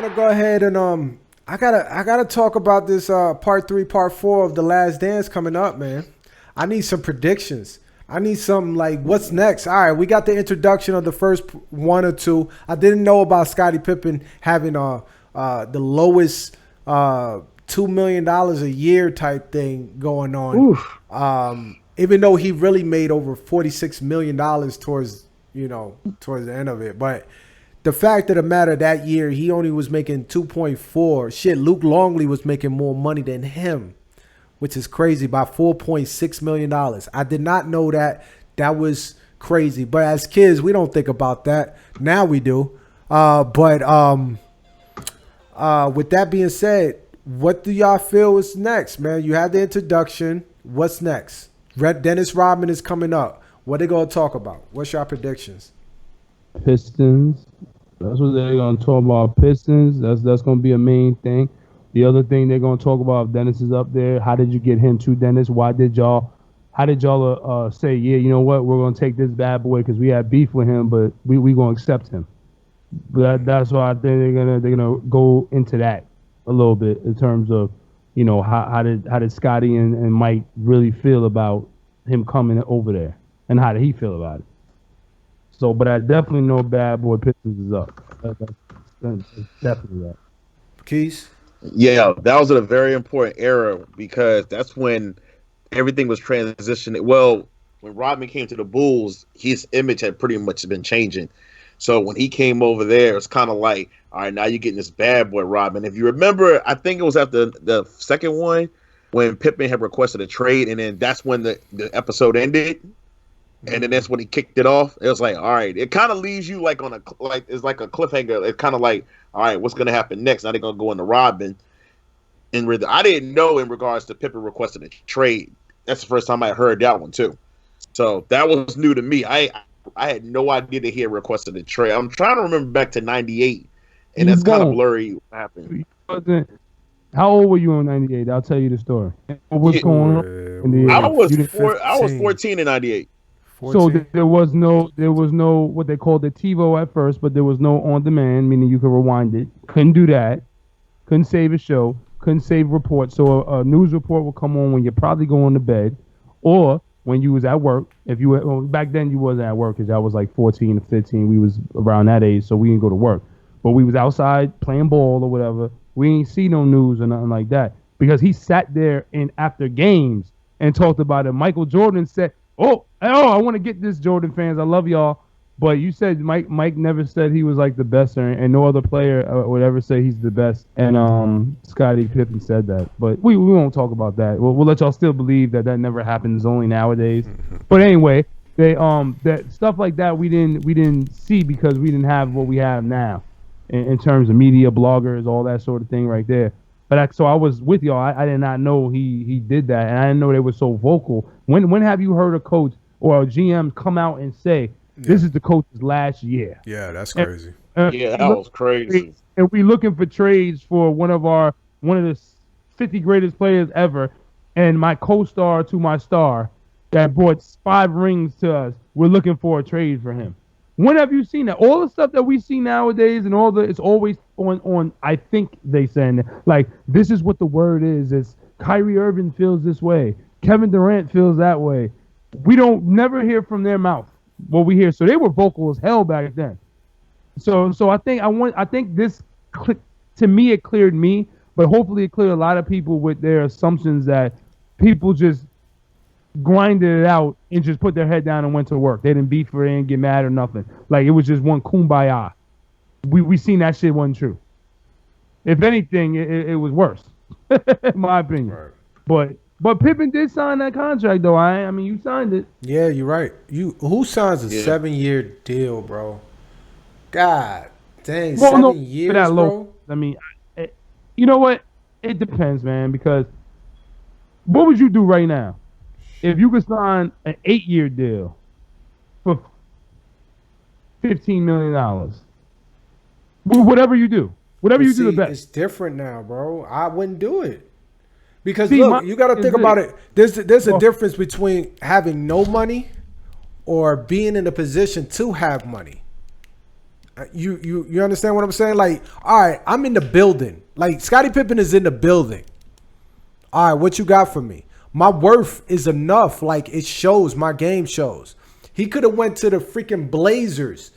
want to go ahead and I gotta talk about this part 3, part 4 of The Last Dance coming up, man. I need some predictions. I need something like what's next. All right, we got the introduction of the first one or two. I didn't know about Scottie Pippen having the lowest $2 million a year type thing going on. Even though he really made over $46 million towards the end of it. But the fact of the matter, that year he only was making 2.4. Shit, Luke Longley was making more money than him, which is crazy, by $4.6 million. I did not know that. That was crazy. But as kids, we don't think about that. Now we do. But with that being said, what do y'all feel is next, man? You have the introduction. What's next? Dennis Rodman is coming up. What they going to talk about? What's your predictions? Pistons. That's what they're going to talk about. Pistons. That's going to be a main thing. The other thing they're going to talk about, if Dennis is up there, how did you get him to Dennis? How did y'all say, yeah, you know what, we're going to take this bad boy because we had beef with him, but we going to accept him. But that's why I think they're gonna go into that a little bit in terms of, how did Scotty and Mike really feel about him coming over there, and how did he feel about it? So, but I definitely know Bad Boy Pistons is up. That's definitely that. Keys? Yeah, that was a very important era because that's when everything was transitioning. Well, when Rodman came to the Bulls, his image had pretty much been changing. So when he came over there, it's kind of like, all right, now you're getting this bad boy Rodman. If you remember, I think it was after the second one when Pippen had requested a trade, and then that's when the episode ended. And then that's when he kicked it off. It was like, all right, it kind of leaves you like it's like a cliffhanger. It's kind of like, all right, what's going to happen next? Now they're going to go into Rodman. I didn't know in regards to Pippen requesting a trade. That's the first time I heard that one too. So that was new to me. I had no idea that he had requested a trade. I'm trying to remember back to 98, and that's kind of blurry what happened. How old were you in 98? I'll tell you the story. What's going on? I was 14 in 98. 14. So there was no what they called the TiVo at first, but there was no on demand, meaning you could rewind it. Couldn't do that. Couldn't save a show. Couldn't save reports. So a news report would come on when you're probably going to bed, or when you was at work. If you were, back then you wasn't at work because I was like 14 or 15. We was around that age, so we didn't go to work. But we was outside playing ball or whatever. We ain't see no news or nothing like that because he sat there and after games and talked about it. Michael Jordan said, "Oh, I want to get this, Jordan fans. I love y'all." But you said Mike never said he was like the best, and no other player would ever say he's the best. And Scottie Pippen said that. But we won't talk about that. We'll let y'all still believe that never happens only nowadays. But anyway, they that stuff like that we didn't see because we didn't have what we have now in terms of media, bloggers, all that sort of thing right there. But so I was with y'all. I did not know he did that, and I didn't know they were so vocal. When have you heard a coach or a GM come out and say, this is the coach's last year? Yeah, that's crazy. Yeah, that was crazy. And we looking for trades for one of the 50 greatest players ever, and my co-star to my star that brought 5 rings to us. We're looking for a trade for him. When have you seen that? All the stuff that we see nowadays and it's always on I think they saying like this is what the word is. It's Kyrie Irving feels this way. Kevin Durant feels that way. We don't never hear from their mouth what we hear. So they were vocal as hell back then. So I think this to me it cleared me, but hopefully it cleared a lot of people with their assumptions that people just grinded it out and just put their head down and went to work. They didn't beef for it and get mad or nothing. Like it was just one kumbaya. We seen that shit wasn't true. If anything, it was worse, in my opinion. Right. But Pippen did sign that contract though. I mean, you signed it. Yeah, you're right. Who signs a 7-year deal, bro? God dang, 7 years, bro. Low. I mean, you know what? It depends, man. Because what would you do right now if you could sign an 8-year deal for $15 million? Whatever you do, the best. It's different now, bro. I wouldn't do it. Because look, you got to think about it. There's a difference between having no money or being in a position to have money. You understand what I'm saying? Like, all right, I'm in the building. Like, Scottie Pippen is in the building. All right, what you got for me? My worth is enough. Like, it shows. My game shows. He could have went to the freaking Blazers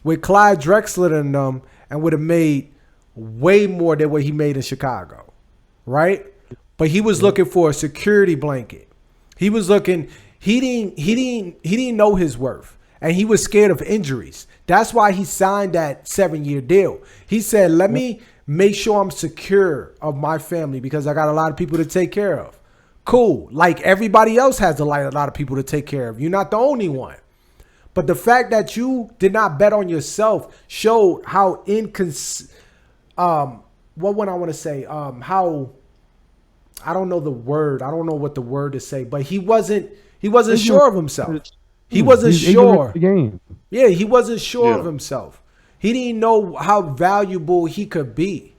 with Clyde Drexler and them and would have made way more than what he made in Chicago, right? But he was looking for a security blanket. He was looking. He didn't know his worth, and he was scared of injuries. That's why he signed that 7-year deal. He said, "Let me make sure I'm secure of my family because I got a lot of people to take care of." Cool. Like everybody else has a lot of people to take care of. You're not the only one. But the fact that you did not bet on yourself showed how what would I want to say? How I don't know the word. I don't know what the word to say, but he wasn't sure of himself. He wasn't sure. Yeah, he wasn't sure of himself. He didn't know how valuable he could be.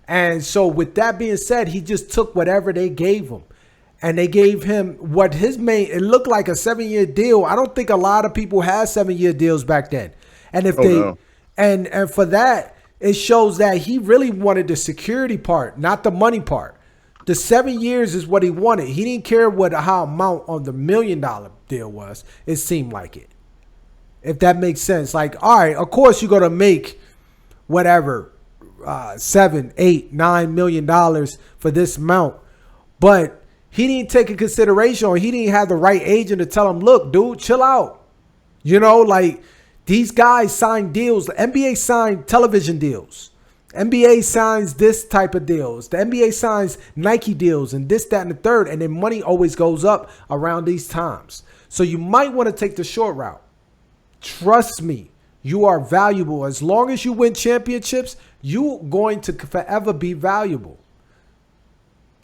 And so with that being said, he just took whatever they gave him. And they gave him what his main, it looked like a 7-year deal. I don't think a lot of people had 7-year deals back then. And if and for that, it shows that he really wanted the security part, not the money part. The 7 years is what he wanted. He didn't care how amount on the $1 million deal was. It seemed like it. If that makes sense. Like, all right, of course you're going to make whatever, $7, $8, $9 million for this amount. But he didn't take in consideration, or he didn't have the right agent to tell him, look, dude, chill out. You know, like these guys sign deals. The NBA signed television deals. NBA signs this type of deals. The NBA signs Nike deals and this, that, and the third. And then money always goes up around these times. So you might want to take the short route. Trust me, you are valuable. As long as you win championships, you're going to forever be valuable.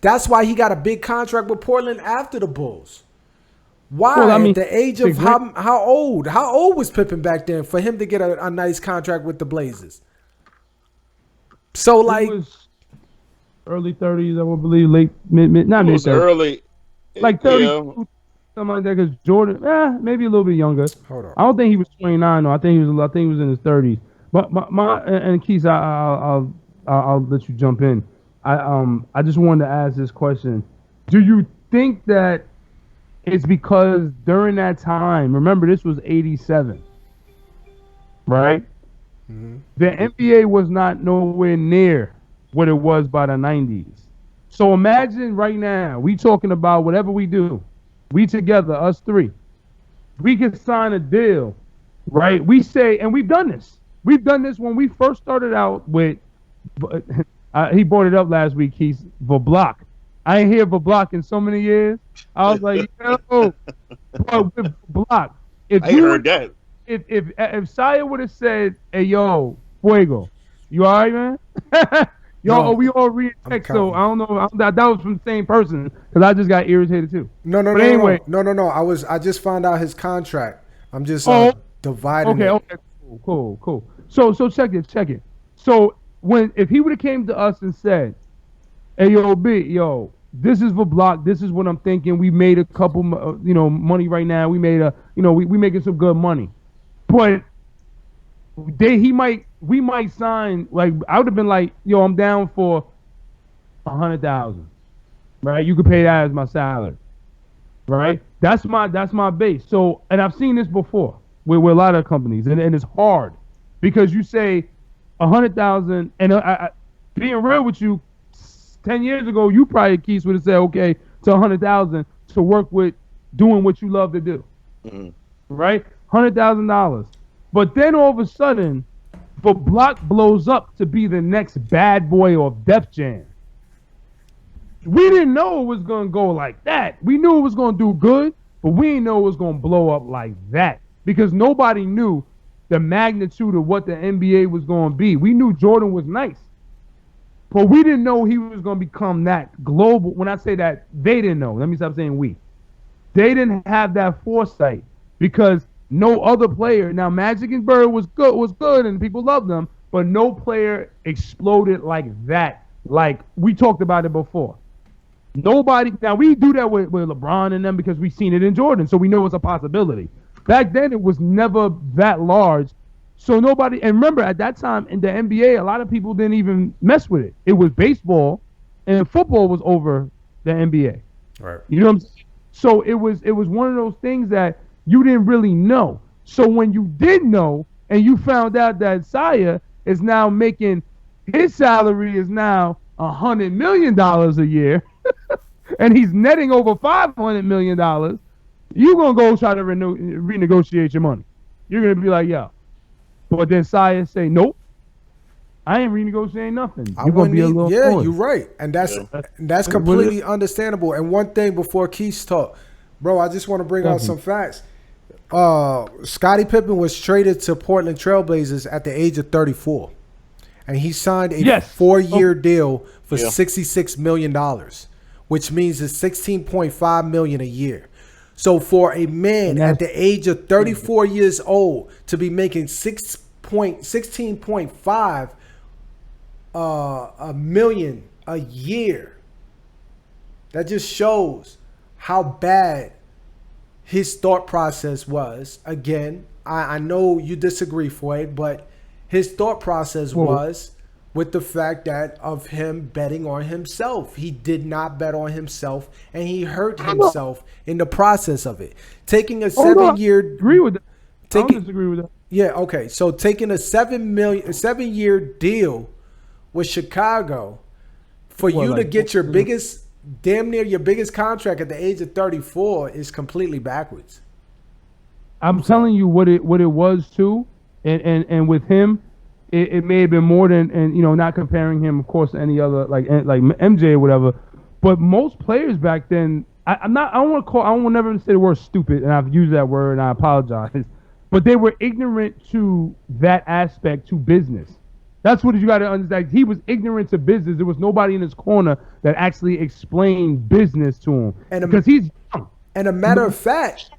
That's why he got a big contract with Portland after the Bulls. Why? Well, I mean, at the age of how old? How old was Pippen back then for him to get a nice contract with the Blazers? So like early 30s, I would believe, late mid not mid 30s. Early, like 30, something like that. Because Jordan, maybe a little bit younger. Hold on. I don't think he was 29. No, I think he was in his 30s. But my and Keith, I'll let you jump in. I just wanted to ask this question. Do you think that it's because during that time, remember this was 87, right? Mm-hmm. The NBA was not nowhere near what it was by the 90s. So imagine right now, we talking about whatever we do. We together, us three. We can sign a deal, right? We say, and we've done this. We've done this when we first started out with he brought it up last week. He's Vablock. I ain't hear Vablock in so many years. I was like, yo, but with Vablock, if I heard that. If Saya would have said, "Hey, yo, Fuego, you all right, man?" Yo, we all read text, so I don't know. That was from the same person because I just got irritated too. No. I just found out his contract. I'm just dividing. Okay, cool. So check it. So if he would have came to us and said, "Hey, yo, this is Vablock. This is what I'm thinking. We made a couple, money right now. We made we making some good money, but we might sign. Like I would have been like, yo, I'm down for 100,000, right? You could pay that as my salary, right? That's my base. So, and I've seen this before with a lot of companies, and it's hard because you say 100,000, and I being real with you. 10 years ago, you probably, Keith, would have said, okay, to 100,000 to work with doing what you love to do, right? $100,000. But then all of a sudden, Vablock blows up to be the next bad boy of Def Jam. We didn't know it was going to go like that. We knew it was going to do good, but we didn't know it was going to blow up like that because nobody knew the magnitude of what the NBA was going to be. We knew Jordan was nice. But we didn't know he was going to become that global. When I say that, they didn't know. Let me stop saying we. They didn't have that foresight because no other player. Now, Magic and Bird was good, and people loved them, but no player exploded like that. Like we talked about it before. Nobody. Now we do that with LeBron and them because we've seen it in Jordan, so we know it's a possibility. Back then, it was never that large So nobody, and remember at that time in the NBA, a lot of people didn't even mess with it. It was baseball, and football was over the NBA. Right. You know what I'm saying? So it was one of those things that you didn't really know. So when you did know, and you found out that Saya is now making his salary is now $100 million a year, and he's netting over $500 million, you're gonna go try to renegotiate your money. You're gonna be like, yo. But then Saya say, nope, I ain't renegotiating nothing. You're gonna be a little yeah, you're right, and that's completely understandable. And one thing before Keith talk, bro, I just want to bring out some facts. Scottie Pippen was traded to Portland Trailblazers at the age of 34, and he signed a 4-year deal for $66 million, which means it's $16.5 million a year. So for a man at the age of 34 years old to be making $16.5 a million a year, that just shows how bad his thought process was. Again, I know you disagree, Floyd, but his thought process was with the fact that of him betting on himself. He did not bet on himself, and he hurt himself in the process of it. Taking a 7-year agree with that. I don't disagree with that. Yeah, okay. So taking a 7-year deal with Chicago for you to get your biggest, damn near your biggest contract at the age of 34 is completely backwards. I'm telling you what it was too, and with him, it may have been more than, and not comparing him, of course, to any other like MJ or whatever, but most players back then, I won't never say the word stupid, and I've used that word and I apologize, but they were ignorant to that aspect to business. That's what you got to understand. He was ignorant to business. There was nobody in his corner that actually explained business to him, because he's young. And a matter of fact,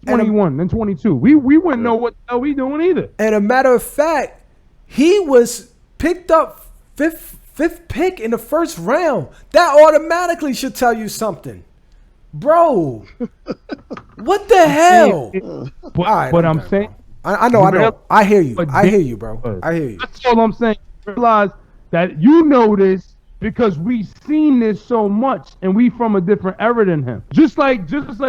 21 and 22. We wouldn't know what the hell we doing either. And a matter of fact, he was picked up fifth pick in the first round. That automatically should tell you something, bro. What the hell? But I'm saying, I know. I hear you. I hear you, bro. I hear you. That's all I'm saying. Realize that you know this because we've seen this so much, and we from a different era than him. Just like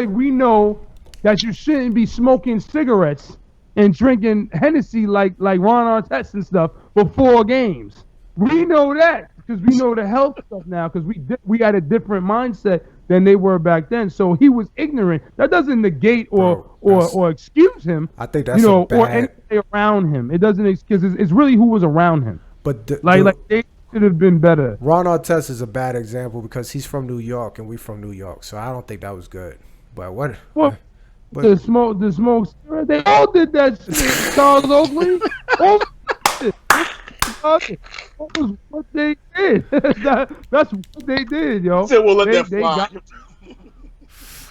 we know that you shouldn't be smoking cigarettes and drinking Hennessy like Ron Artest and stuff before games. We know that because we know the health stuff now, because we had a different mindset than they were back then. So he was ignorant. That doesn't negate or excuse him. I think that's or anybody around him. It doesn't excuse. It's really who was around him. But they should have been better. Ron Artest is a bad example because he's from New York and we from New York, so I don't think that was good. But what? Well, the smoke, they all did that shit. Charles Oakley, all did. That was what they did. That's what they did, yo. Said we'll let that fly.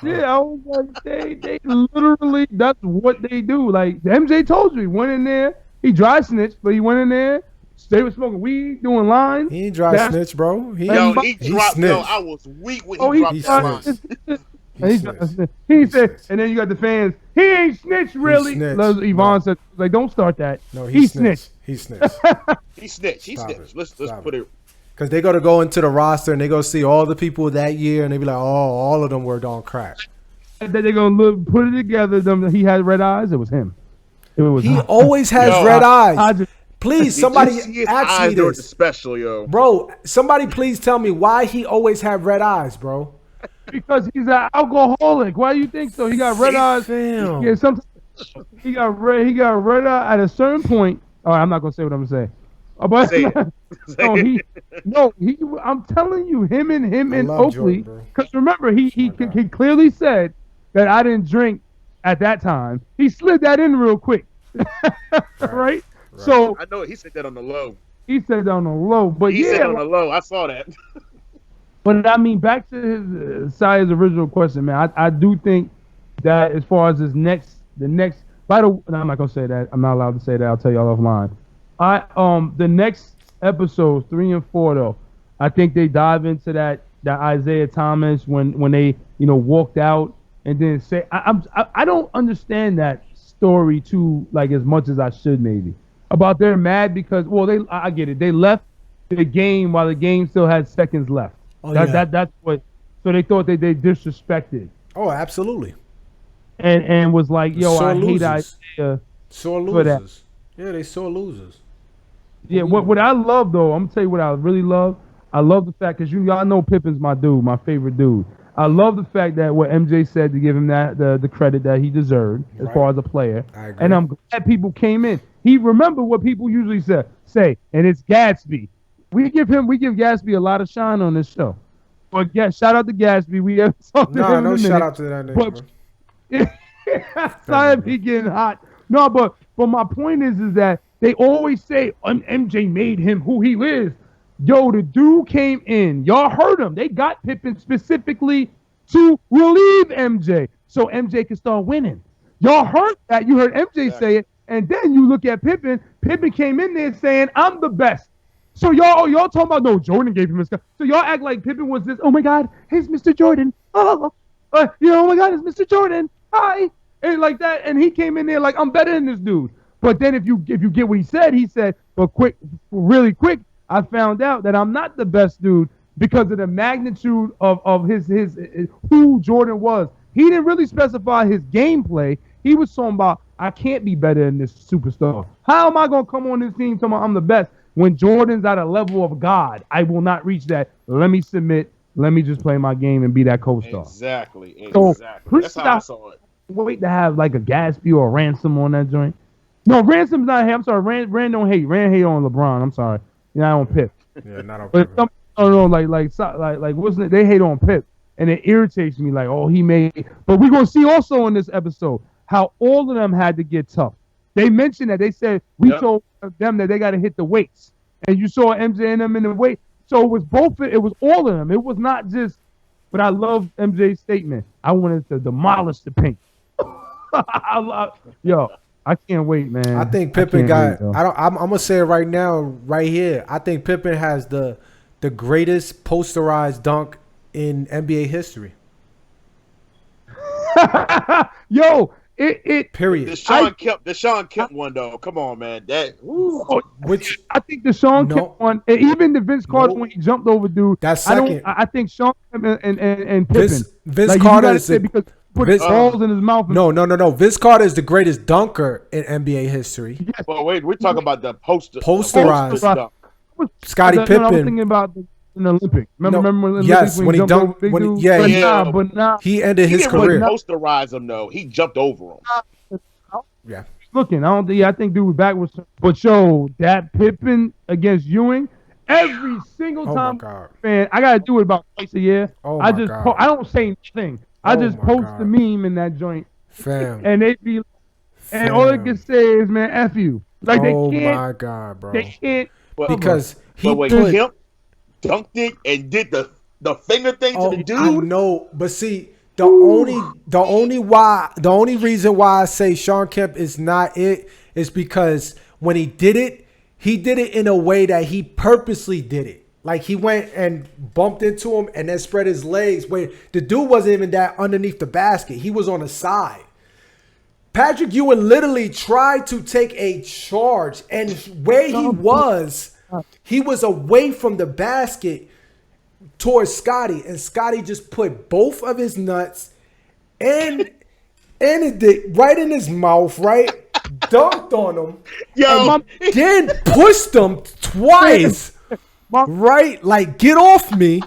Yeah, I was like, they literally, that's what they do. Like MJ told you, he went in there, he dry snitched, but he went in there. They were smoking weed, doing lines. He ain't dry snitch, bro. He dropped. Yo, I was weak when he dropped that line. He said, and then you got the fans. He ain't snitched, really. Yvonne said, like, don't start that. No, he snitched. He snitched. He snitched. Let's put it. Because they go to go into the roster and they go see all the people that year and they be like, oh, all of them were on crack. And then they're gonna put it together. He had red eyes. It was him. He always has red eyes. Please, somebody ask me this. Special, yo. Bro, somebody please tell me why he always had red eyes, bro. Because he's an alcoholic. Why do you think so? He got red eyes. Yeah, sometimes he got red eye at a certain point. All right, I'm not gonna say what I'm gonna say. But I'm telling you, him and Oakley. Because remember, he clearly said that I didn't drink at that time. He slid that in real quick, right? So I know he said that on the low. He said that on the low, but he said on the low. I saw that. But I mean, back to his Sia's original question, man. I do think that as far as the next. By the way, I'm not gonna say that. I'm not allowed to say that. I'll tell y'all offline. The next episodes 3 and 4 though, I think they dive into that Isaiah Thomas when they walked out and then say I don't understand that story too, like, as much as I should maybe. about they're mad because I get it. They left the game while the game still had seconds left. Oh, yeah. That's what. So they thought they disrespected Oh, absolutely. and was like, yo, Sore I hate losers. Isaiah. Sore For that. losers. Yeah, they sore losers. Yeah, what I love though, I'm gonna tell you what I really love. I love the fact because y'all know Pippen's my dude, my favorite dude. I love the fact that what MJ said to give him that the credit that he deserved as Right. far as a player. I agree. And I'm glad people came in. He remembered what people usually say, and it's Gatsby. We give Gatsby a lot of shine on this show. But yeah, shout out to Gatsby. We have talked to Nah, him no in a shout minute. out to that nigga, But bro. sorry, he getting hot. No, but my point is that they always say MJ made him who he is. Yo, the dude came in. Y'all heard him. They got Pippen specifically to relieve MJ so MJ can start winning. Y'all heard that. You heard MJ say it. And then you look at Pippen. Pippen came in there saying, I'm the best. So y'all talking about, no, Jordan gave him his guy. So y'all act like Pippen was this, oh my God, he's Mr. Jordan. Oh my God, it's Mr. Jordan. Hi. And like that. And he came in there like, I'm better than this dude. But then if you get what he said, but really quick, I found out that I'm not the best dude because of the magnitude of his who Jordan was. He didn't really specify his gameplay. He was talking about, I can't be better than this superstar. How am I going to come on this team talking about I'm the best when Jordan's at a level of God? I will not reach that. Let me submit. Let me just play my game and be that co-star. Exactly. So, That's how I saw it. Wait to have like a Gatsby or a Ransom on that joint. No, Ransom's not hate. I'm sorry. Rand don't hate. Rand hate on LeBron. I'm sorry. Not on Pip. Yeah, not on But Pippen. like wasn't it? They hate on Pip, and it irritates me. Like, oh, he made. But we're gonna see also in this episode how all of them had to get tough. They mentioned that they said we told them that they got to hit the weights, and you saw MJ and them in the weight. So it was both. It was all of them. It was not just. But I love MJ's statement. I wanted to demolish the paint. I can't wait, man. I think Pippen got. I'm gonna say it right now, right here. I think Pippen has the greatest posterized dunk in NBA history. Yo, it Period. The Sean Kemp one though. Come on, man. Which I think the Sean Kemp one, and even the Vince Carter when he jumped over dude. That's second. I think Sean Kemp and Pippen. Vince like, Carter is because put balls in his mouth. No. Vince Carter is the greatest dunker in NBA history. Yes. Well, wait, we're talking about the Posterized. dunk. Scottie Pippen. I was thinking about in the Olympics. Remember yes, when he jumped over dunked. big When dude? he, yeah, But nah. he ended his He didn't really career. posterize him though. He jumped over him. Yeah. Looking, I think dude was backwards. But yo, that Pippen against Ewing, every single Oh time, my God. man, I gotta do it about twice a year. Oh I my just God. I don't say nothing. I Oh just my post God. the meme in that joint, Fam. and they be, and all they can say is, man, F you. Like Oh they can't, my God, bro. they can't. Because he But wait, put. Kemp dunked it and did the finger thing to the I dude. know, but see, the only reason why I say Sean Kemp is not it is because when he did it in a way that he purposely did it. Like he went and bumped into him and then spread his legs. Where the dude wasn't even that underneath the basket. He was on the side. Patrick Ewing literally tried to take a charge, and where he was away from the basket towards Scotty, and Scotty just put both of his nuts and it did right in his mouth, right? Dunked on him, Yo, and then pushed him twice, right? Like, get off me.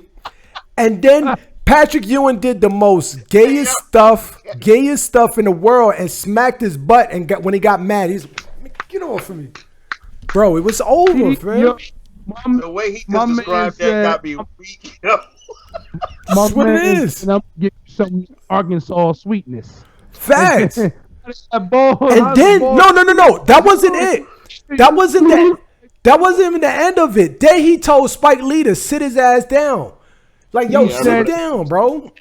And then Patrick Ewing did the most gayest stuff in the world and smacked his butt. And when he got mad, he's like, get off of me. Bro, it was over, man. the way he just described that got me weak. That's what it is. And I'm gonna give you some Arkansas sweetness. Facts. And And then no. That wasn't it. That wasn't even the end of it. Then he told Spike Lee to sit his ass down. Like, yo, Yeah, sit down, bro.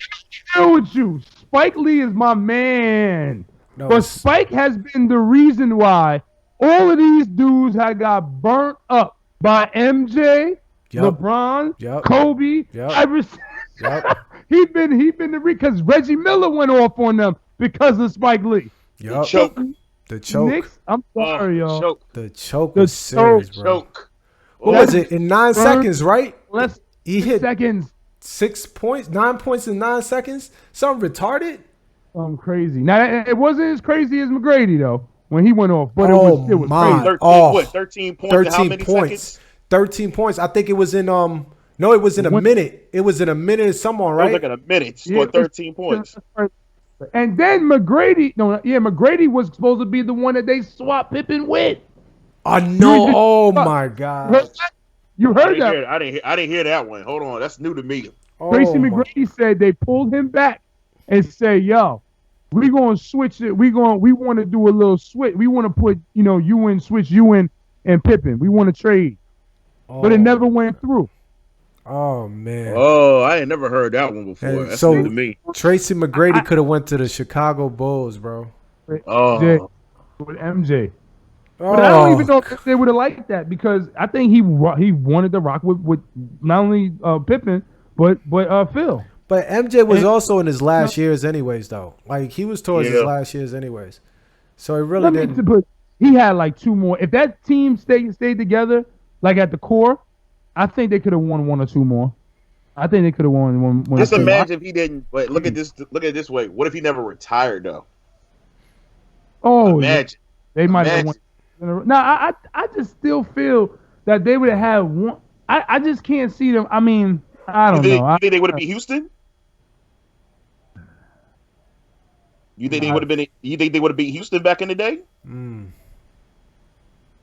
Deal with you. Spike Lee is my man. No, But Spike has been the reason why all of these dudes had got burnt up by MJ, Yup. LeBron, Yup. Kobe, Yup. Iverson. Yup. he been the because Reggie Miller went off on them because of Spike Lee. Yup. Choke. The choke. Knicks, I'm sorry, y'all. Choke. The choke The was serious, bro. Choke. What was it? In 9 seconds, right? Less He hit seconds. 6 points, 9 points in 9 seconds. Something retarded. Crazy. Now it wasn't as crazy as McGrady though when he went off, but Oh, it was my. crazy. 13 points in how many seconds? 13 points. I think it was in no, it was in a minute. It was in a minute and someone, It right? was like in a minute. Scored 13 points. And then McGrady was supposed to be the one that they swapped Pippen with. I know. Oh my god. You I heard didn't that? hear it. I didn't hear that one. Hold on, that's new to me. Oh, Tracy my- McGrady said they pulled him back and said, "Yo, we gonna switch it. We want to do a little switch. We want to put switch you in and Pippen. We want to trade." But it never went through. Oh man. Oh, I ain't never heard that one before. And That's so new to me. Tracy McGrady could have went to the Chicago Bulls, bro. Oh, With MJ. But I don't even Oh, know if they would have liked that because I think he wanted to rock with not only Pippen but Phil. but MJ was also in his last years, anyways. Though, like he was towards his Yeah. last years, anyways. So it really didn't. But he had like 2 more. If that team stayed together, like at the core, I think they could have won 1 or 2 more. I think they could have won one. just or two. imagine if he didn't. But look at this. Look at it this way. What if he never retired though? Oh, Imagine. they might have won. Now I just still feel that they would have had one. I just can't see them. I mean, I don't know. You think they would have beat Houston? You think they would have been? You think they would have beat Houston back in the day?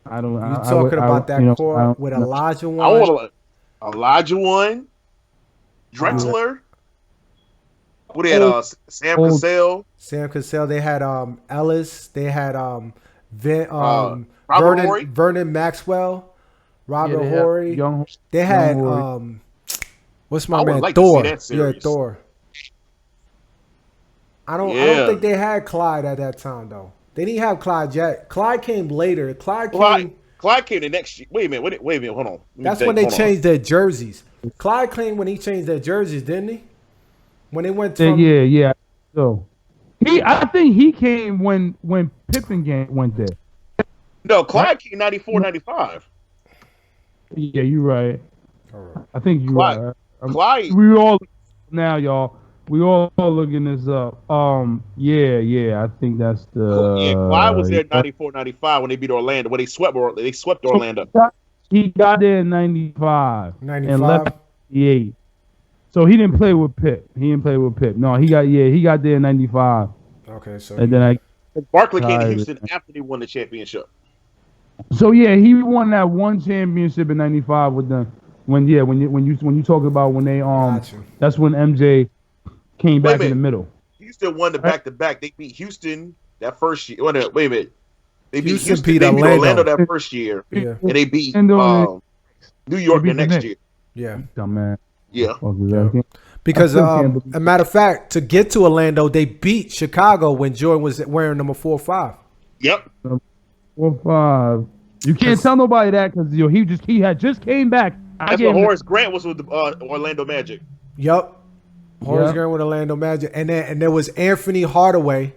I don't. You I talking would- about that you know, I core don't with know. Elijah I one? want Elijah one, Drexler. Who they had? Sam Old. Cassell. Sam Cassell. They had Ellis. They had Robert Horry? Vernon Maxwell, Robert they had Horry. Young, They had Young Horry. what's my I would man like to Thor? see that Yeah, series. Thor. I don't Yeah. think they had Clyde at that time though. They didn't have Clyde yet. Clyde came later. Clyde came the next year. Wait a minute. Hold on. Let me That's think. when they Hold on. changed their jerseys. Clyde came when he changed their jerseys, didn't he? When they went from Yeah. So I think he came when Pippen went there. No, Clyde came 94, 95. Yeah, you're right. I think you're Clyde. right. Clyde. We all now, y'all. We all looking this up. Yeah. I think that's the. Yeah, Clyde was there 94, 95 when they beat Orlando. When they swept Orlando. He got there in 95 and 95. left in 88. So he didn't play with Pip. No, he got there in 95. Okay, so And then Barkley came to Clyde. Houston after they won the championship. he won that one championship in 95 with them. When you talk about when they Got you. that's when MJ came Wait a back in the minute. middle. Houston won the back-to-back. They beat Houston that first year. Wait a minute. They beat Houston Houston. beat They beat Orlando. Orlando that first year, yeah, and they beat And then New York they the beat the next Knicks. year. yeah. Dumb man. Yeah. Because I still can't believe- a matter of fact, to get to Orlando, they beat Chicago when Jordan was wearing number 4-5. Yep. 4-5. You can't tell nobody that because he had just came back. That's when Horace Grant was with the Orlando Magic. Yup. Horace Yeah. Grant with Orlando Magic, and there was Anthony Hardaway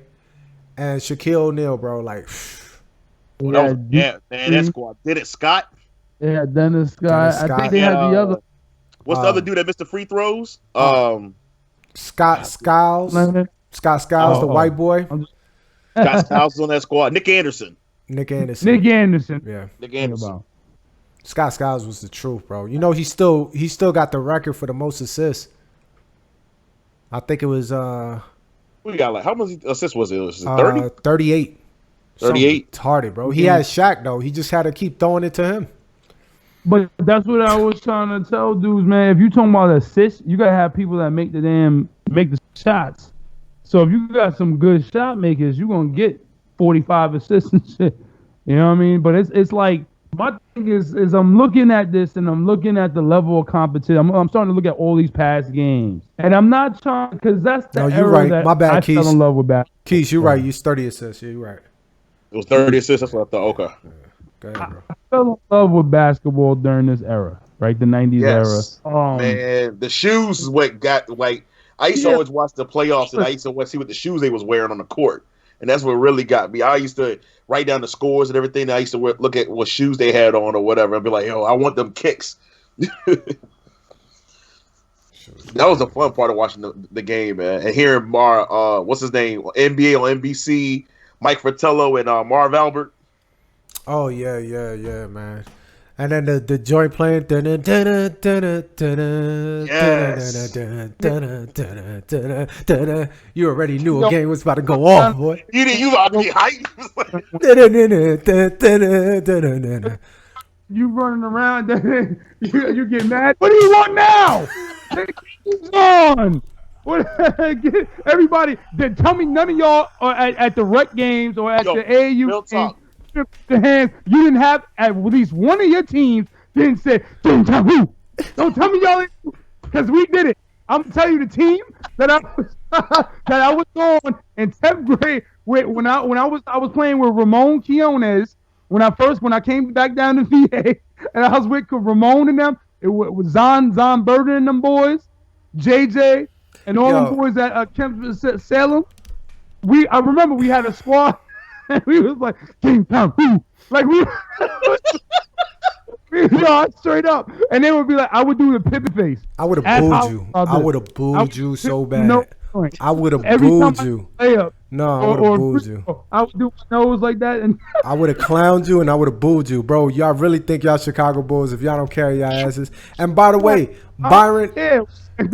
and Shaquille O'Neal, bro. Like, Man, that squad did it. Scott. Yeah, Dennis Scott. Dennis I Scott. think they had the other. What's the other dude that missed the free throws? Scott Skiles, Leonard. Scott Skiles, the Oh. white boy, Scott Skiles was on that squad. Nick Anderson. Nick Anderson. Nick Anderson. Yeah, Nick Anderson. About. Scott Skiles was the truth, bro. You know, he still got the record for the most assists. I think it was We got like how many assists was it? Was it 30? 38. 38? Retarded, bro. He had Shaq though. He just had to keep throwing it to him. But that's what I was trying to tell dudes, man. If you talking about assists, you gotta have people that make the shots. So if you got some good shot makers, you're gonna get 45 assists and shit. You know what I mean? But it's like my thing is I'm looking at this and I'm looking at the level of competition. I'm starting to look at all these past games, and I'm not trying because that's the No, you're era right. that My bad, I Keith. fell in love with basketball. Keith, you're right. You 30 assists. Yeah, you're right. It was 30 assists. That's what I thought. Okay. Go ahead, bro. I fell in love with basketball during this era, right? The 90s Yes. era. Man, the shoes is what got like. I used to always watch the playoffs, and I used to see what the shoes they was wearing on the court. and that's what really got me. I used to write down the scores and everything. I used to look at what shoes they had on or whatever, and be like, "Yo, I want them kicks." That was the fun part of watching the game, man, and hearing what's his name, NBA on NBC, Mike Fratello and Marv Albert. Oh yeah, man. And then the joint playing. You already knew a game was about to go off, boy. You about to be hyped. You running around, you get mad. What do you want now? It's on. What? Everybody, tell me none of y'all are at the rec games or at the AAU games. The hands. You didn't have at least one of your teams didn't say, "Don't tell who." Don't tell me y'all, because we did it. I'm telling you, the team that I was on in 10th grade when I was playing with Ramon Quiones when I came back down to VA and I was with Ramon and them. It was Zon Burden and them boys, JJ and all them boys at Kemp Salem. I remember we had a squad. And we was like, King Pound, who? Like, straight up. And they would be like, I would do the Pippin face. I would have booed you. I would have booed you so bad. I would have booed you. No, I would have booed you. I would do my nose like that. And I would have clowned you and I would have booed you. Bro, y'all really think y'all Chicago Bulls if y'all don't carry y'all asses. And by the way, Byron...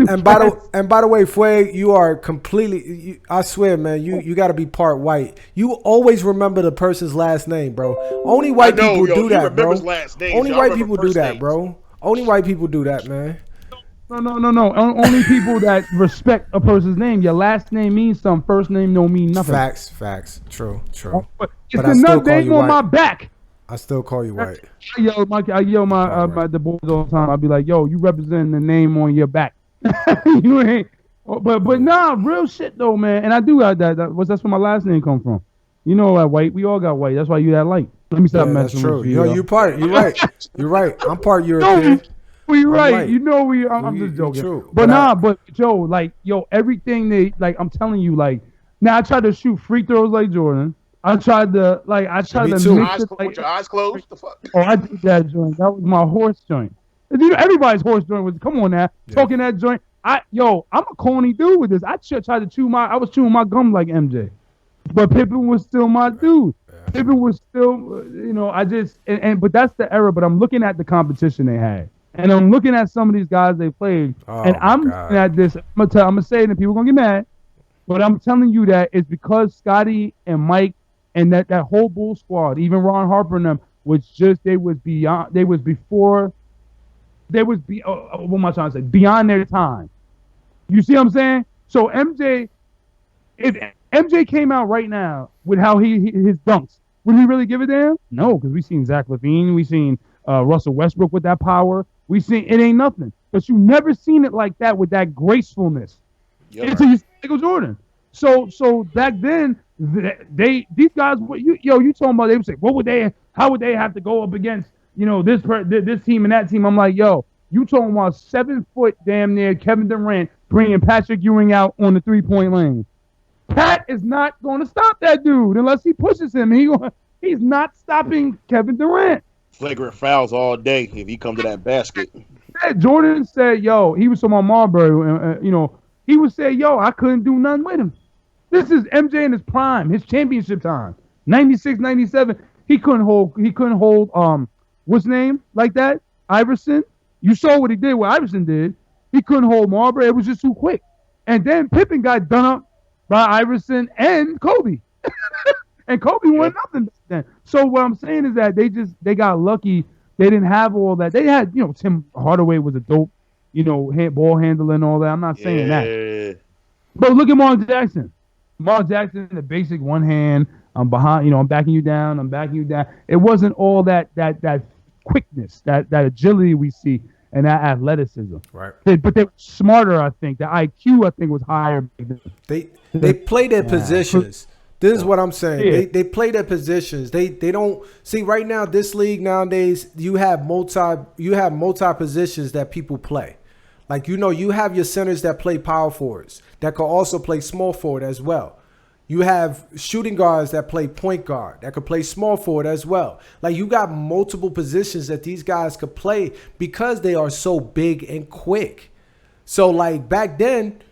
And by the way, Fueg, you are completely. I swear, man, you got to be part white. You always remember the person's last name, bro. Only white people do that, bro. Only white people do that, bro. Only white people do that, man. No. Only people that respect a person's name. Your last name means something. First name don't mean nothing. Facts. True. But it's another name on my back. I still call you white. I yell my the boys all the time. I'll be like, yo, you represent the name on your back. You ain't, but nah, real shit though, man. And I do got that. That's where my last name come from. You know that white. We all got white. That's why you that light. Let me stop messing with you. You're part. You're right. You're right. I'm part European. You're right. You know we. I'm just joking. True. But Joe, like everything they like. I'm telling you, like now I tried to shoot free throws like Jordan. I tried to mix it with your eyes closed. The fuck? Oh, I did that joint. That was my horse joint. You know, everybody's horse joint was. Come on now, talking that joint. I'm a corny dude with this. I tried to chew I was chewing my gum like MJ, but Pippen was still my dude. Yeah. Pippen was still, but that's the era. But I'm looking at the competition they had, and I'm looking at some of these guys they played, and I'm looking at this. I'm gonna say it, and people are gonna get mad, but I'm telling you that it's because Scotty and Mike and that whole Bull squad, even Ron Harper and them, what am I trying to say? Beyond their time. You see what I'm saying? So if MJ came out right now with how his dunks, would we really give a damn? No, because we seen Zach LaVine, we seen Russell Westbrook with that power. We seen it ain't nothing. But you never seen it like that with that gracefulness. Until you see Michael Jordan. So back then, these guys, you talking about, they would say, how would they have to go up against, this team and that team? I'm like, yo, you talking about 7 foot damn near Kevin Durant bringing Patrick Ewing out on the 3-point lane. Pat is not going to stop that dude unless he pushes him. He's not stopping Kevin Durant. Flagrant fouls all day if he come to that basket. Jordan said, yo, he was talking about Marbury, he would say, yo, I couldn't do nothing with him. This is MJ in his prime, his championship time. 96, 97. He couldn't hold what's his name like that? Iverson. You saw what he did, what Iverson did. He couldn't hold Marbury. It was just too quick. And then Pippen got done up by Iverson and Kobe. And Kobe won nothing back then. So what I'm saying is that they got lucky. They didn't have all that. They had, Tim Hardaway was a dope, ball handler and all that. I'm not saying that. But look at Mark Jackson. Mark Jackson, the basic one hand. I'm behind, I'm backing you down. I'm backing you down. It wasn't all that quickness, that agility we see, and that athleticism. Right. But they were smarter, I think. The IQ, I think, was higher. They play their positions. This is what I'm saying. Yeah. They play their positions. They don't see right now. This league nowadays, you have multi positions that people play. Like you have your centers that play power forwards that can also play small forward as well. You have shooting guards that play point guard, that could play small forward as well. Like, you got multiple positions that these guys could play because they are so big and quick. So, like, back then,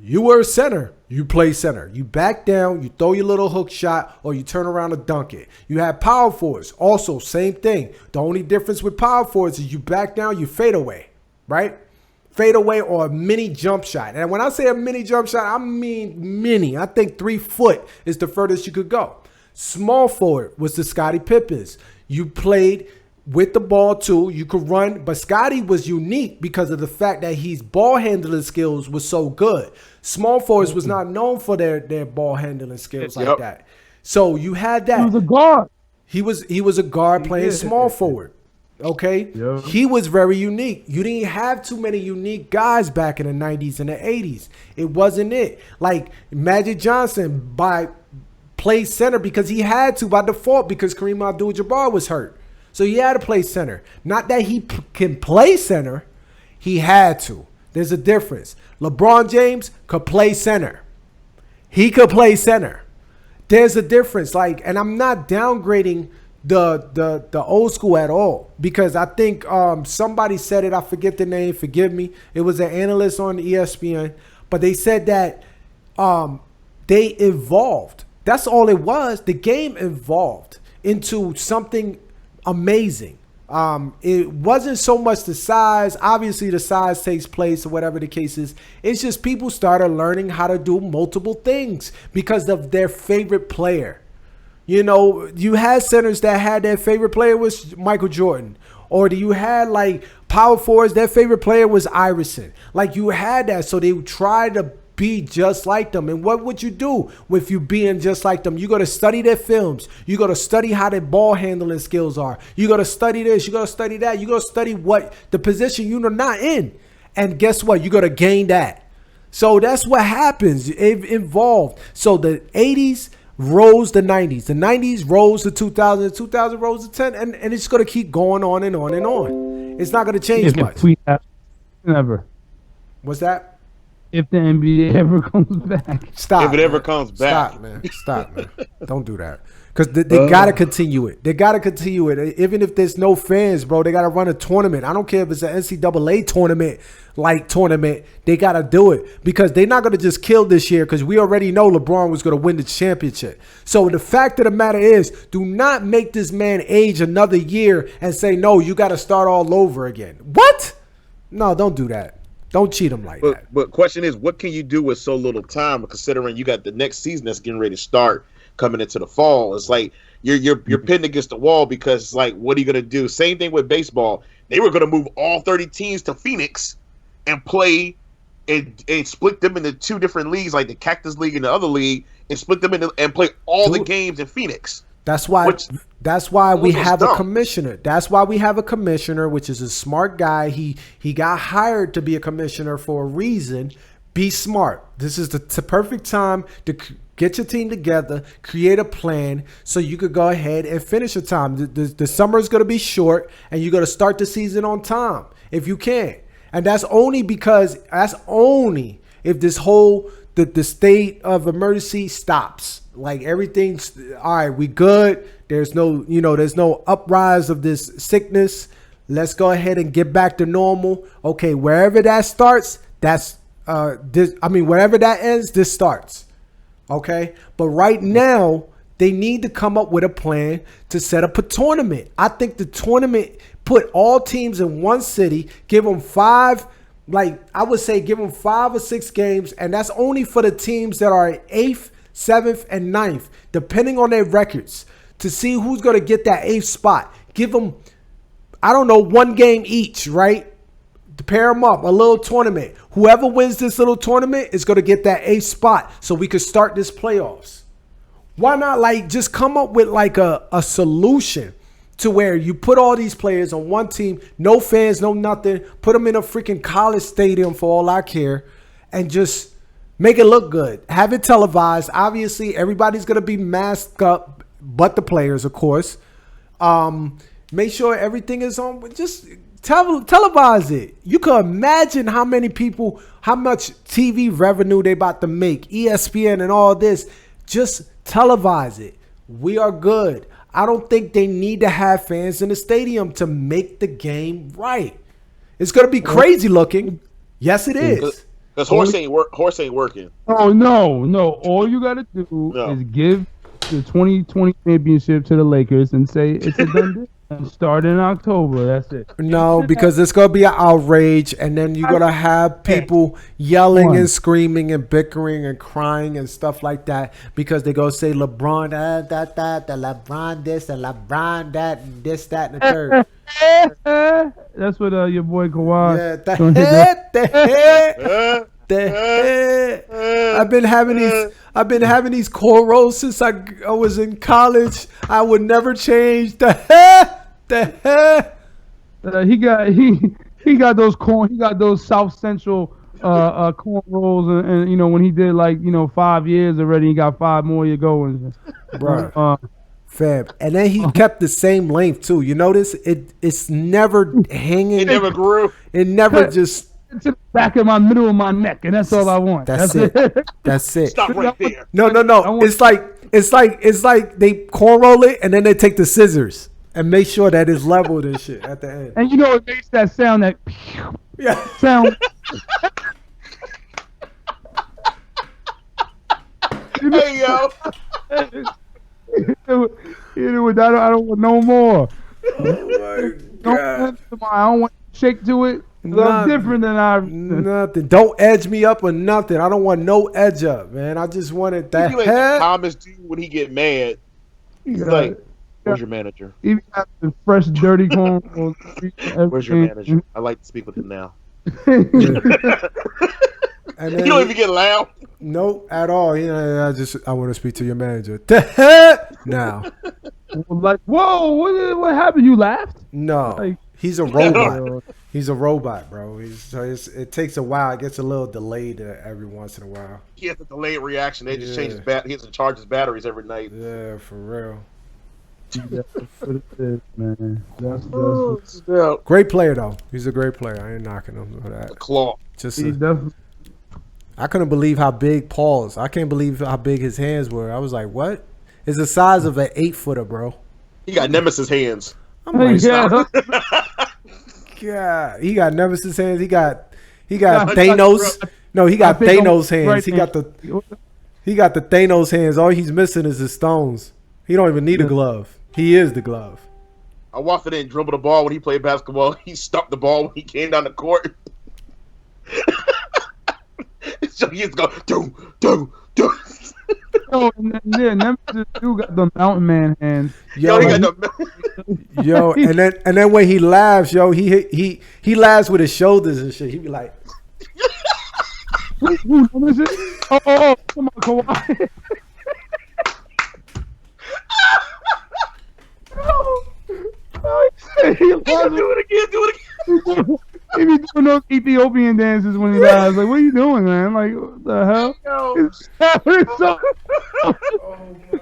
you were a center. You play center. You back down, you throw your little hook shot, or you turn around and dunk it. You have power forwards. Also, same thing. The only difference with power forwards is you back down, you fade away, right? Fade away or a mini jump shot. And when I say a mini jump shot, I mean mini. I think 3 foot is the furthest you could go. Small forward was the Scottie Pippens. You played with the ball too. You could run, but Scottie was unique because of the fact that his ball handling skills was so good. Small forwards was not known for their ball handling skills like that. So you had that. He was a guard. He was a guard playing small forward. Okay, he was very unique. You didn't have too many unique guys back in the 90s and the 80s. It wasn't it. Like Magic Johnson played center because he had to by default because Kareem Abdul-Jabbar was hurt. So he had to play center. Not that he can play center. He had to. There's a difference. LeBron James could play center. He could play center. There's a difference. Like, and I'm not downgrading the old school at all, because I think somebody said it, I forget the name, forgive me, it was an analyst on ESPN, but they said that they evolved. That's all it was. The game evolved into something amazing. It wasn't so much the size. Obviously the size takes place or whatever the case is. It's just people started learning how to do multiple things because of their favorite player. You know, you had centers that had their favorite player was Michael Jordan. Or you had like power forwards, their favorite player was Iverson. Like you had that, so they would try to be just like them. And what would you do with you being just like them? You got to study their films. You got to study how their ball handling skills are. You got to study this. You got to study that. You got to study what the position you're not in. And guess what? You got to gain that. So that's what happens. It evolved. So the 80s rose the 90s. The 90s rose to 2000. 2000 rose to 10. And it's going to keep going on and on and on. It's not going to change much. Never. What's that? If the NBA ever comes back. Stop. If it ever comes back. Stop, man. Stop, man. Don't do that. Because they got to continue it. They got to continue it. Even if there's no fans, bro, they got to run a tournament. I don't care if it's an NCAA tournament, they got to do it. Because they're not going to just kill this year, because we already know LeBron was going to win the championship. So the fact of the matter is, do not make this man age another year and say, no, you got to start all over again. What? No, don't do that. Don't cheat them like that. But question is, what can you do with so little time, considering you got the next season that's getting ready to start coming into the fall? It's like you're pitting against the wall, because it's like, what are you going to do? Same thing with baseball. They were going to move all 30 teams to Phoenix and play and split them into 2 different leagues, like the Cactus League and the other league, and split them into and play all the games in Phoenix. That's why we have a commissioner. That's why we have a commissioner, which is a smart guy. He got hired to be a commissioner for a reason. Be smart. This is the perfect time to get your team together, create a plan, so you could go ahead and finish your time. The summer is going to be short, and you're going to start the season on time if you can. And that's only if this whole the state of emergency stops. Like everything's all right, we good. There's no uprise of this sickness. Let's go ahead and get back to normal. Okay, wherever that starts, wherever that ends, this starts. Okay, but right now they need to come up with a plan to set up a tournament. I think the tournament put all teams in one city, give them 5. Like I would say, give them 5 or 6 games, and that's only for the teams that are 8th, 7th, and 9th, depending on their records, to see who's going to get that 8th spot. Give them, 1 game each, right? To pair them up, a little tournament. Whoever wins this little tournament is going to get that 8th spot, so we could start this playoffs. Why not just come up with a solution to where you put all these players on one team, no fans, no nothing, put them in a freaking college stadium for all I care, and just make it look good. Have it televised. Obviously, everybody's going to be masked up, but the players, of course. Make sure everything is on. Just televise it. You can imagine how much TV revenue they about to make, ESPN and all this. Just televise it. We are good. I don't think they need to have fans in the stadium to make the game right. It's going to be crazy looking. Yes, it is. Because horse ain't working. Oh, no. All you got to do is give the 2020 championship to the Lakers and say it's a done deal. And start in October. That's it. No, because it's going to be an outrage, and then you're going to have people yelling and screaming and bickering and crying and stuff like that because they go say LeBron, the LeBron this, the LeBron that, and this, that, and the third. That's what your boy Kawhi. Yeah, the head. I've been having these cornrows since I was in college. I would never change. The head. He got those South Central cornrows, and you know when he did 5 years already, he got 5 more to go. Bro. Fam. And then he kept the same length too. You notice it's never hanging. It never grew. It never just to the back of my middle of my neck, and that's all I want. That's it. That's it. Stop right there. No. It's like they cornroll it and then they take the scissors and make sure that it's leveled and shit at the end. And you know it makes that sound that sound. Hey yo. I don't want no more. Oh my God. I don't want to shake to it. I'm different than nothing. Don't edge me up or nothing. I don't want no edge up, man. I just wanted that head. Like Thomas do when he get mad. He's like, "Where's your manager?" Even got the fresh, dirty corn. Where's your manager? I like to speak with him now. And then, you don't even get loud. Nope, at all. I want to speak to your manager. The heck now. Like, whoa, what happened? You laughed? No, he's a robot. He's a robot, bro. It takes a while. It gets a little delayed every once in a while. He has a delayed reaction. They just change his he has to charge his batteries every night. Yeah, for real. That's what it is, man. Great player though. He's a great player. I ain't knocking him for that. The claw. I couldn't believe how big Paul's. I can't believe how big his hands were. I was like, what? It's the size of an 8-footer, bro. He got Nemesis hands. I'm like, God, he got Nemesis hands. He got Thanos. No, he got Thanos hands. Right, he got the Thanos hands. All he's missing is his stones. He don't even need a glove. He is the glove. I watched it and dribble the ball when he played basketball. He stopped the ball when he came down the court. So he just go do. Oh, and then Nemesis too got the Mountain Man hands. Yo, he got the and then when he laughs, he laughs with his shoulders and shit. He be like, "Who Nemesis? Oh, come on, Kawhi." Do it again. He be doing those Ethiopian dances when he dies. Like, what are you doing, man? Like, what the hell? Oh my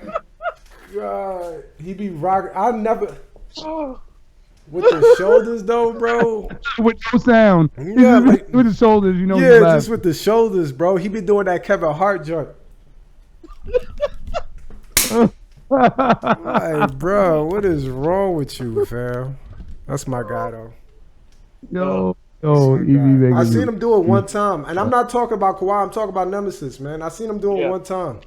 God. He be rocking. I never. With the shoulders though, bro. With no sound. Yeah, with the shoulders, you know. Yeah, just with the shoulders, bro. He be doing that Kevin Hart joint. Like, bro, what is wrong with you, fam? That's my guy though. Yo, I seen him do it one time, and I'm not talking about Kawhi. I'm talking about Nemesis, man. I seen him do it one time.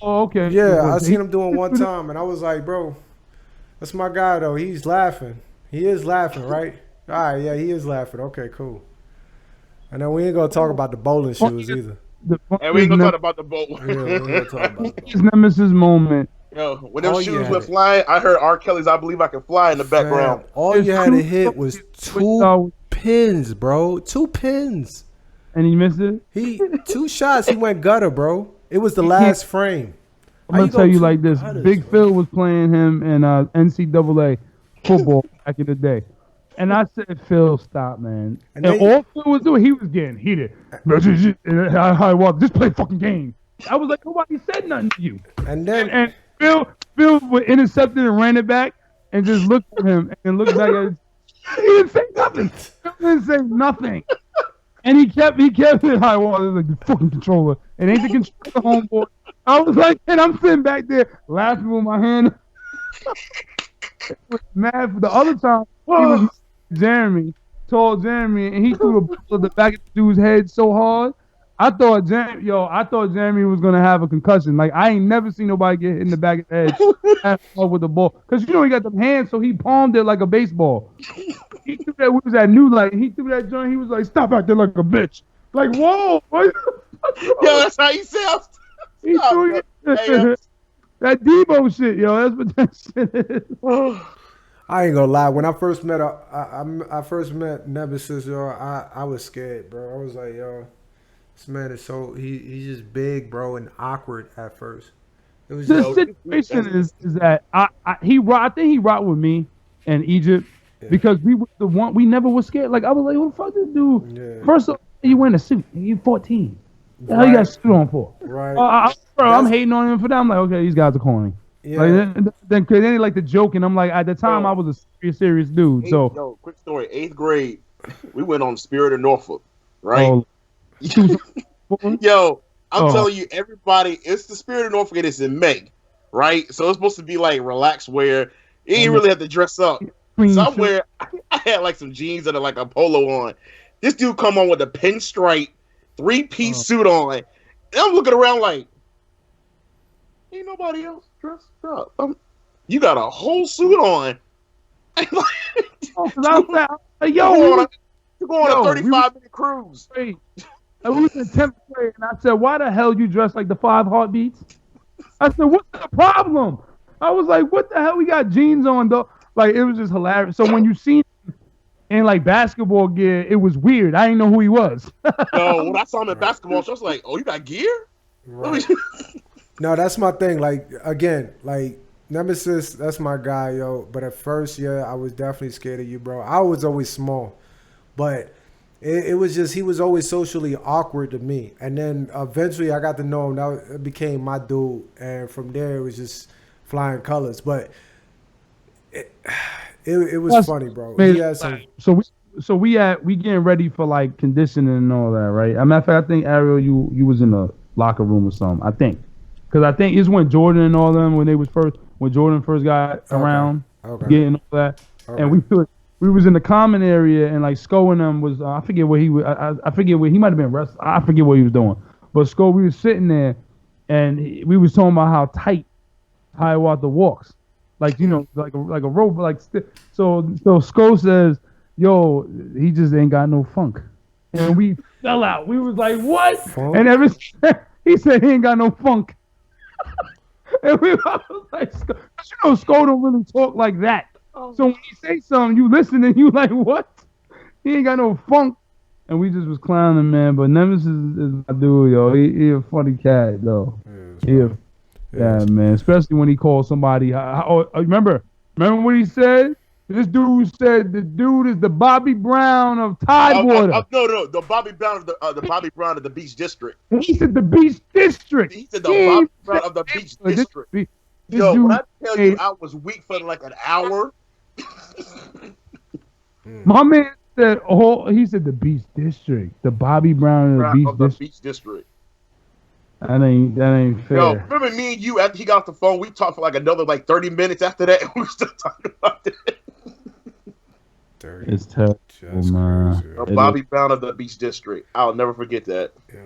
Okay. Yeah, I seen him doing one time, and I was like, bro, that's my guy though. He's laughing. He is laughing, right? All right, yeah, he is laughing. Okay, cool. And then we ain't gonna talk about the bowling shoes either. And we ain't gonna talk about the bowl. Yeah, we ain't gonna talk about his Nemesis moment. Yo, when them shoes went flying, I heard R. Kelly's "I Believe I Can Fly" in the background. All you had to hit was 2 pins, bro. 2 pins. And he missed it? 2 shots, he went gutter, bro. It was the last frame. I'm going to tell you like this. Big Phil was playing him in NCAA football back in the day. And I said, Phil, stop, man. And all Phil was doing, he was getting heated. Just play fucking game. I was like, nobody said nothing to you. And then and Phil intercepted and ran it back and just looked at him and looked back at him. He didn't say nothing. Phil didn't say nothing. And he kept it high water like the fucking controller. It ain't the controller, homeboy. I was like, and I'm sitting back there laughing with my hand. Mad for the other time, he was Jeremy, tall Jeremy, and he threw the ball at the back of the dude's head so hard. I thought Jeremy was gonna have a concussion. Like I ain't never seen nobody get hit in the back of the head with the ball. Cause you know he got them hands, so he palmed it like a baseball. He threw that. We was at New Light. He threw that joint. He was like, "Stop acting like a bitch." Like, whoa. Yo, that's how he sounds. He threw that Debo shit, yo. That's what that shit is. I ain't gonna lie. When I first met I first met Nemesis, yo, I was scared, bro. I was like, yo, this man is he's just big, bro, and awkward at first. It was the situation is that I think he rocked with me in Egypt because we were the one we never was scared. Like I was like, what the fuck this dude? Yeah. First of all, you wearing a suit. You 14. What the hell you got a suit on for? Right. I'm hating on him for that. I'm like, okay, these guys are corny. Yeah. Like, then they like the joke, and I'm like, at the time, I was a serious dude. So, quick story. 8th grade, we went on Spirit of Norfolk, right? Yo, I'm telling you, everybody, it's the Spirit of Norfolk, and it's in May, right? So it's supposed to be like relaxed, where you ain't really have to dress up. Somewhere, I had like some jeans and like a polo on. This dude come on with a pinstripe 3-piece suit on, and I'm looking around like, ain't nobody else dressed up. You got a whole suit on. You're going on a 35-minute cruise. We was in 10th grade, and I said, why the hell you dressed like the 5 Heartbeats? I said, what's the problem? I was like, what the hell? We got jeans on, though. Like, it was just hilarious. So when you see him in, like, basketball gear, it was weird. I didn't know who he was. No, when I saw him in basketball, I was like, oh, you got gear? Right. No, that's my thing. Like, again, like, Nemesis, that's my guy, yo. But at first, I was definitely scared of you, bro. I was always small. But it was just, he was always socially awkward to me. And then eventually I got to know him. That became my dude. And from there, it was just flying colors. But it was funny, bro. He had some... So we getting ready for, like, conditioning and all that, right? As a matter of fact, I think, Ariel, you was in the locker room or something, I think. Because I think it's when Jordan and all them, when Jordan first got around, getting all that. Okay. And we was in the common area, and like Sko and them was, I forget what he was, I forget what, he might have been wrestling, I forget what he was doing. But Sko, we was sitting there, and we was talking about how tight Hiawatha walks. Like, you know, like a rope, like, so Sko says, yo, he just ain't got no funk. And we fell out. We was like, what? Funk? And he said he ain't got no funk. And I was like, you know, Sko don't really talk like that. So when he say something, you listen and you like, what? He ain't got no funk. And we just was clowning, man. But Nemesis is my dude, yo. He a funny cat, though. Yeah, man. Especially when he calls somebody. Remember what he said? This dude said the dude is the Bobby Brown of Tidewater. No, the Bobby Brown of the Bobby Brown of the Beach District. He said the Beach District. He said the Bobby Brown of the Beach District. Yo, when I tell you I was weak for like an hour. My man said, he said the Beach District, the Bobby Brown of the Beach District. That ain't fair. Yo, remember me and you after he got off the phone? We talked for like another 30 minutes after that, and we were still talking about it. It's terrible, man. Bobby Brown of the Beach District. I'll never forget that. Yeah.